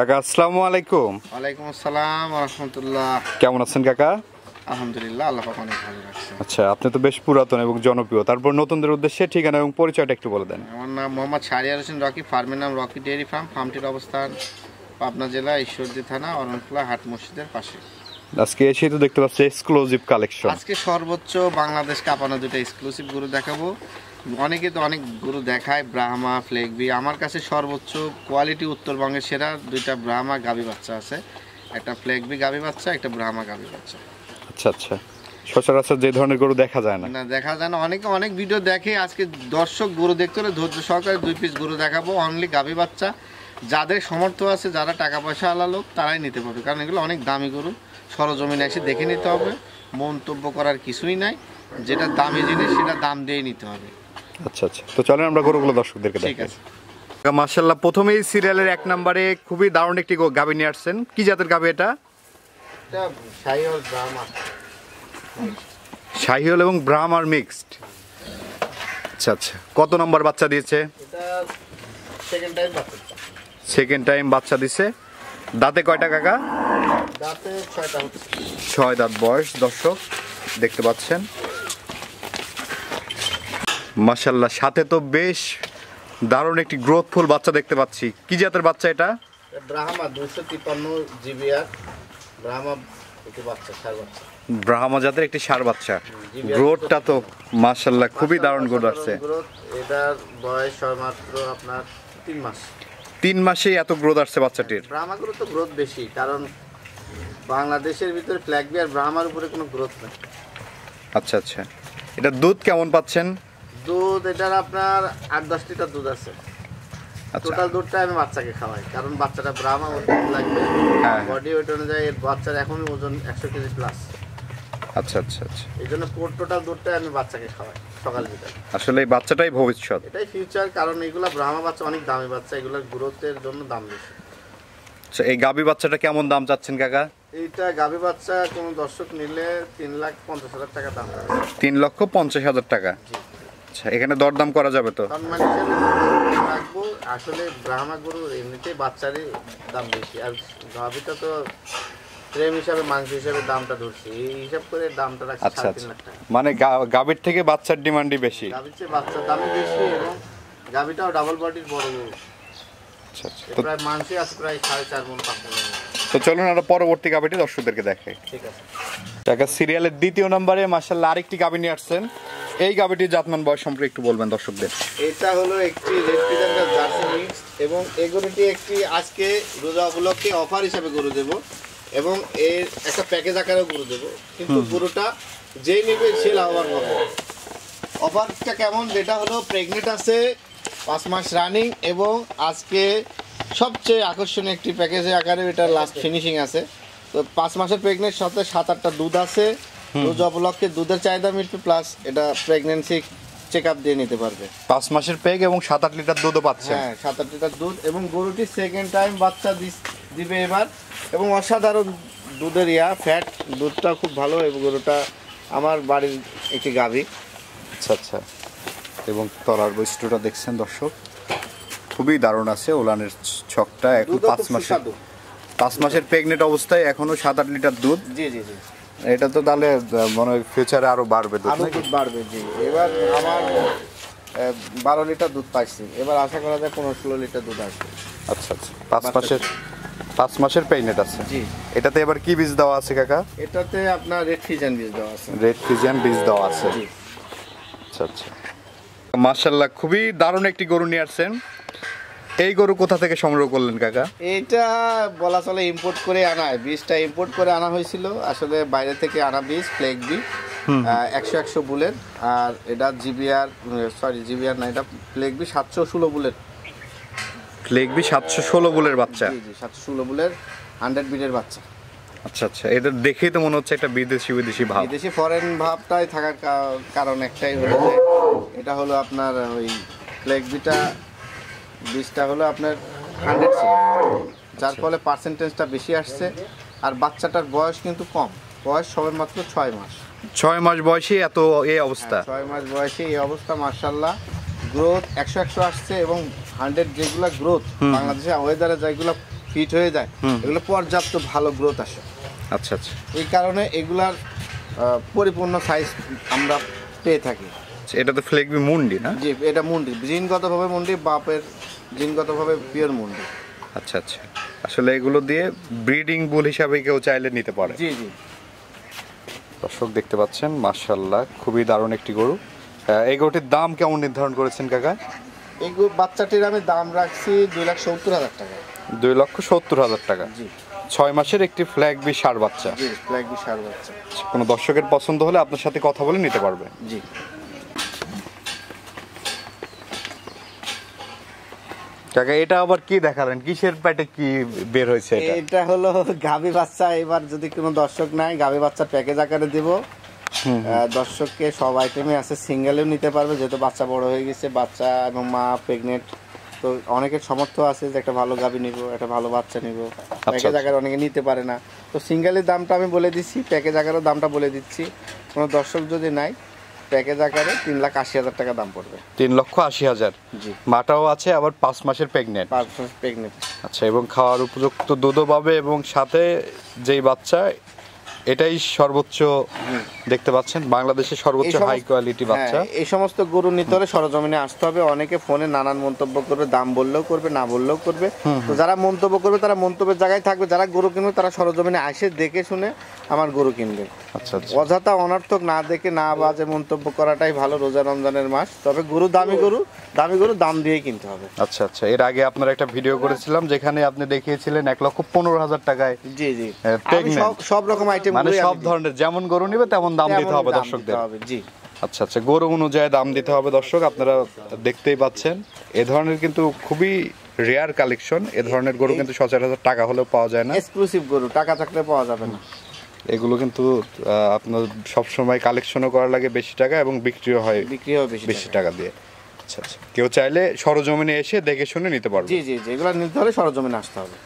কাকা আসসালামু আলাইকুম। ওয়ালাইকুম আসসালাম ওয়া রাহমাতুল্লাহ। কেমন আছেন কাকা? আলহামদুলিল্লাহ, আল্লাহ পাক অনেক ভালো রাখছে। আচ্ছা, আপনি তো বেশ পুরাতন এবং জনপ্রিয়, তারপর নতুনদের উদ্দেশ্যে ঠিকানা এবং পরিচয়টা একটু বলে দেন। আমার নাম মোহাম্মদ শাহরিয়ার হোসেন রকি, ফার্মের নাম রকি ডেয়ারি ফার্ম। ফার্মটির অবস্থান পাবনা জেলা ঈশ্বরদী থানা অরণখোলা হাট মসজিদের পাশে। আজকে এসেই তো দেখতে পাচ্ছি এক্সক্লুসিভ কালেকশন। আজকে সর্বোচ্চ বাংলাদেশ কাঁপানো দুটো এক্সক্লুসিভ গরু দেখাবো। অনেকে তো অনেক গরু দেখায়, ব্রাহ্মা, ফ্লেগবি। আমার কাছে সর্বোচ্চ কোয়ালিটি উত্তরবঙ্গের সেরা দুইটা ব্রাহ্মা গাভী বাচ্চা আছে, একটা ফ্লেগবি গাভী বাচ্চা, একটা ব্রাহ্মা গাভী বাচ্চা। আচ্ছা আচ্ছা, সচরাচর যে ধরনের গরু দেখা যায় না। না, দেখা যায় না। অনেকে অনেক ভিডিও দেখে। আজকে দর্শক গরু দেখতে হলে ধৈর্য সহকারে 2 পিস গরু দেখাবো, অনলি গাভী বাচ্চা। যাদের সমর্থ আছে, যারা টাকা পয়সা আলা লোক, তারাই নিতে পারবে, কারণ এগুলো অনেক দামি গরু। সরজমিনে এসে দেখে নিতে হবে, মন্তব্য করার কিছুই নাই। যেটা দামি জিনিস সেটা দাম দিয়ে নিতে হবে। আচ্ছা আচ্ছা, তো চলেন আমরা গরুগুলো দর্শকদেরকে ঠিক দেখাই। আছে। মাশাআল্লাহ, প্রথমেই সিরিয়ালের 1 নম্বরে খুবই দারুণ একটি গাভী নিয়ে আসছেন। কি জাতের গাভী এটা? এটা শাহিওয়াল ব্রাহ্মা। শাহিওয়াল এবং ব্রাহ্মার মিক্সড। আচ্ছা আচ্ছা, কত নম্বর বাচ্চা দিয়েছে? এটা সেকেন্ড টাইম বাচ্চা। সেকেন্ড টাইম বাচ্চা দিছে। দাঁতে কয়টা কাকা? দাঁতে 6টা হচ্ছে। 6 দাঁত বয়স, দর্শক দেখতে পাচ্ছেন। মাশাআল্লাহ, সাথে তো বেশ দারুণ একটি গ্রোথফুল বাচ্চা দেখতে পাচ্ছি। কি জাতের বাচ্চা এটা? ব্রাহ্মা 253 জিবিআর ব্রাহ্মা, একটি বাচ্চা, ষাঁড় বাচ্চা। ব্রাহ্মা জাতের একটি ষাঁড় বাচ্চা। গ্রোথটা তো মাশাআল্লাহ খুবই দারুণ গ্রোথ আসছে। এটার বয়স মাত্র আপনার 3 মাস। 3 মাসেই এত গ্রোথ আসছে বাচ্চাটির। ব্রাহ্মাগুলো তো গ্রোথ বেশি, কারণ বাংলাদেশের ভিতরে ফ্ল্যাগবি আর ব্রাহ্মার উপরে কোনো গ্রোথ নেই। আচ্ছা আচ্ছা, এটা দুধ কেমন পাচ্ছেন? দুধ এটার আপনার 8-10 লিটার দুধ আছে। আচ্ছা, টোটাল দুধটা আমি বাচ্চাকে খাওয়াই, কারণ বাচ্চাটা ব্রাহ্মা, ওর দুধ লাগবে। হ্যাঁ। বডি ওয়েট অনুযায়ী এর বাচ্চার এখনই ওজন 100 কেজি প্লাস। আচ্ছা আচ্ছা আচ্ছা, এই জন্য টোটাল দুধটা আমি বাচ্চাকে খাওয়াই সকাল বিকাল। আসলে এই বাচ্চাটাই ভবিষ্যৎ। এটাই ফিউচার, কারণ এগুলা ব্রাহ্মা বাচ্চা অনেক দামি বাচ্চা, এগুলোর গ্রোথের জন্য দাম বেশি। আচ্ছা, এই গাভী বাচ্চাটা কেমন দাম চাচ্ছেন কাকা? এইটা গাভী বাচ্চা কোনো দর্শক নিলে 3,50,000 টাকা দাম আছে। 3,50,000 টাকা। জি। আচ্ছা, এখানে দরদাম করা যাবে তো? সম্মান হিসেবে রাখবো। আসলে ব্রাহ্মা গরুর এমনিতেই বাচ্চারই দাম বেশি, আর গাভীটা তো প্রেম হিসাবে, মাংস হিসাবে দামটা ধরছি, এই হিসাব করে দামটা রাখছি আচ্ছা আচ্ছা, 3.5 লাখ টাকা। মানে গাভীর থেকে বাচ্চার ডিমান্ডই বেশি। গাভীর চেয়ে বাচ্চার দামই বেশি, এবং গাভীটাও ডাবল বডির বড় গরু। আচ্ছা আচ্ছা, এর প্রায় মাংসই আছে প্রায় 4.5 মণ 5 মণ। তো চলুন আমরা পরবর্তী গাভীটি দর্শকদেরকে দেখাই। ঠিক আছে। টাকা সিরিয়ালের 2য় নম্বরে মাশাআল্লাহ আরেকটি গাভী নিয়ে আসছেন। এই গাভীটির জাতমান বয়স সম্পর্কে একটু বলবেন দর্শকদের। এটা হলো একটি রেড পিজান্টার জার্সি মিক্স, এবং এই গরুটি একটি আজকে রোজা উপলক্ষে অফার হিসাবে গরু দেব, এবং এর একটা প্যাকেজ আকারেও গরু দেব। কিন্তু গরুটা যেই নেবে সে লাভবান হবে। অফারটা কেমন? যেটা হলো প্রেগনেন্ট আছে, 5 মাস রানিং, এবং আজকে সবচেয়ে আকর্ষণীয় একটি প্যাকেজের আকারে এটা লাস্ট ফিনিশিং আছে। তো 5 মাসের প্রেগনেন্ট, সাথে 7-8টা দুধ আছে। রোজা উপলক্ষে দুধের চাহিদা মিটবে, প্লাস এটা প্রেগনেন্সি চেক আপ দিয়ে নিতে পারবে। 5 মাসের পেগ এবং 7-8 লিটার দুধও পাচ্ছে। হ্যাঁ, 7-8 লিটার দুধ, এবং গরুটি সেকেন্ড টাইম বাচ্চা দিবে এবার, এবং অসাধারণ দুধের ফ্যাট, দুধটা খুব ভালো। এবং গরুটা আমার বাড়ির একটি গাভী। আচ্ছা আচ্ছা, এবং তলার বৈশিষ্ট্যটা দেখছেন দর্শক, খুবই দারুণ আছে। ওলানের ছকটা এখন 5 মাসের প্রেগনেন্ট অবস্থায় এখনো 7-8 লিটার দুধ। জি জি জি, এটা তো তাহলে মনে হয় ফিউচারে আরো বাড়বে দুধ, আরো দুধ বাড়বে। জি, এবার আমার 12 লিটার দুধ পাইছি, এবার আশা করা যায় 15-16 লিটার দুধ আসবে। আচ্ছা আচ্ছা, 5 মাসের প্রেগনেন্ট আছে। জি। এটাতে এবার কি বীজ দেওয়া আছে কাকা? এটাতে আপনার রেড ফিজিয়ান বীজ দেওয়া আছে। রেড ফিজিয়ান বীজ দেওয়া আছে। জি। আচ্ছা আচ্ছা, মাশাআল্লাহ খুবই দারুণ একটি গরু নিয়ে আসছেন। এই গরু কোথা থেকে সংগ্রহ করলেন কাকা? এটা বলা চলে ইম্পোর্ট করে আনা, বীজটা ইম্পোর্ট করে আনা হয়েছিল। আসলে বাইরে থেকে আনা বীজ, ফ্লেগবি 100 বুলের। আর এটা জিবিআর না, এটা ফ্লেগবি 716 বুলের। ফ্লেগবি 716 বুলের বাচ্চা। জি জি, 716 বুলের 100 বিটের বাচ্চা। আচ্ছা আচ্ছা, এটা দেখেই তো মনে হচ্ছে একটা বিদেশি ভাব। বিদেশি ফরেন ভাবটাই থাকার কারণ একটাই হলো যে এটা হলো আপনার ওই ফ্লেগবিটা বীজটা হলো আপনার 100 ছিল, যার ফলে পার্সেন্টেজটা বেশি আসছে। আর বাচ্চাটার বয়স কিন্তু কম, বয়স সবে মাত্র 6 মাস। 6 মাস বয়সে এত এই অবস্থা? 6 মাস বয়সে এই অবস্থা। মাশাআল্লাহ, গ্রোথ 100 আসছে, এবং 100 যেগুলো গ্রোথ বাংলাদেশে ওয়েদারে যেগুলো ফিট হয়ে যায়, এগুলো পর্যাপ্ত ভালো গ্রোথ আসে। আচ্ছা আচ্ছা, এই কারণে এগুলার পরিপূর্ণ সাইজ আমরা পেয়ে থাকি। এটা তো ফ্লেগবি মুন্ডি না? জি, এটা মুন্ডি, জিনগতভাবে মুন্ডি, বাপের জিনগতভাবে পিওর মুন্ডি। আচ্ছা আচ্ছা, আসলে এগুলো দিয়ে ব্রিডিং বুল হিসাবে কেউ চাইলে নিতে পারে। জি জি। দর্শক দেখতে পাচ্ছেন মাশাআল্লাহ খুবই দারুণ একটি গরু। এই গরুটির দাম কেমন নির্ধারণ করেছেন কাকা? এই বাচ্চাটির আমি দাম রাখছি 2,70,000 টাকা। 2,70,000 টাকা। জি। 6 মাসের একটি ফ্ল্যাগবি ষাঁড় বাচ্চা। জি, ফ্ল্যাগবি ষাঁড় বাচ্চা। কোনো দর্শকের পছন্দ হলে আপনার সাথে কথা বলে নিতে পারবে। জি। কাকা এটা আবার কি দেখালেন? কিসের পেটে কি বের হয়েছে এটা? এটা হলো গাভী বাচ্চা। এবার যদি কোনো দর্শক নাই, গাভী বাচ্চা প্যাকেজ আকারে দেব দর্শককে। সব আইটেমে আছে, সিঙ্গেলেও নিতে পারবে, যেহেতু বাচ্চা বড় হয়ে গেছে, বাচ্চা এবং মা প্রেগনেন্ট, তো অনেকের সামর্থ্য আছে যে একটা ভালো গাভী নিব, একটা ভালো বাচ্চা নিব, প্যাকেজ আকারে অনেকে নিতে পারে না। তো সিঙ্গেলের দামটা আমি বলে দিচ্ছি, প্যাকেজ আকারের দামটা বলে দিচ্ছি। কোনো দর্শক যদি নাই, প্যাকেজ আকারে 3,80,000 টাকা দাম পড়বে। 3,80,000। জি। মাটাও আছে, আবার 5 মাসের প্রেগনেন্ট। 5 মাস প্রেগনেন্ট। আচ্ছা, এবং খাওয়ার উপযুক্ত দুধও পাবে, এবং সাথে যেই বাচ্চা, এটাই সর্বোচ্চ দেখতে পাচ্ছেন বাংলাদেশের সর্বোচ্চ হাই কোয়ালিটি বাচ্চা। এই সমস্ত গরু নিতে হলে সরজমিনে আসতে হবে। অনেকে ফোনে নানান মন্তব্য করবে, দাম বললেও করবে, না বললেও করবে। তো যারা মন্তব্য করবে তারা মন্তব্যের জায়গায় থাকবে, যারা গরু কিনবে তারা সরজমিনে আসে দেখে শুনে আমার গরু কিনবে। আচ্ছা আচ্ছা, অযথা অনর্থক না দেখে না বাজে মন্তব্য করাটাই ভালো রোজা রমজানের মাস। তবে গরু দামি গরু দাম দিয়েই কিনতে হবে। আচ্ছা আচ্ছা, এর আগে আপনার একটা ভিডিও করেছিলাম যেখানে আপনি দেখিয়েছিলেন 1,15,000 টাকায়। জি জি, সব রকম আইটেম, মানে সব ধরনের যেমন গরু নিবে তেমন দাম দিতে হবে দর্শকদের। জি। আচ্ছা আচ্ছা, গরু অনুযায়ী দাম দিতে হবে দর্শক, আপনারা দেখতেই পাচ্ছেন। এ ধরনের কিন্তু খুবই রেয়ার কালেকশন। এ ধরনের গরু কিন্তু সচরাচর টাকা হলেও পাওয়া যায় না। এক্সক্লুসিভ গরু টাকা থাকলে পাওয়া যাবে না। এগুলো কিন্তু আপনার সবসময় কালেকশনও করা লাগে বেশি টাকা, এবং বিক্রিও হয় বেশি টাকা দিয়ে। আচ্ছা আচ্ছা, কেউ চাইলে সরজমিনে এসে দেখে শুনে নিতে পারবে। জি জি জি, এগুলো নিতে হলে সরজমিনে আসতে হবে।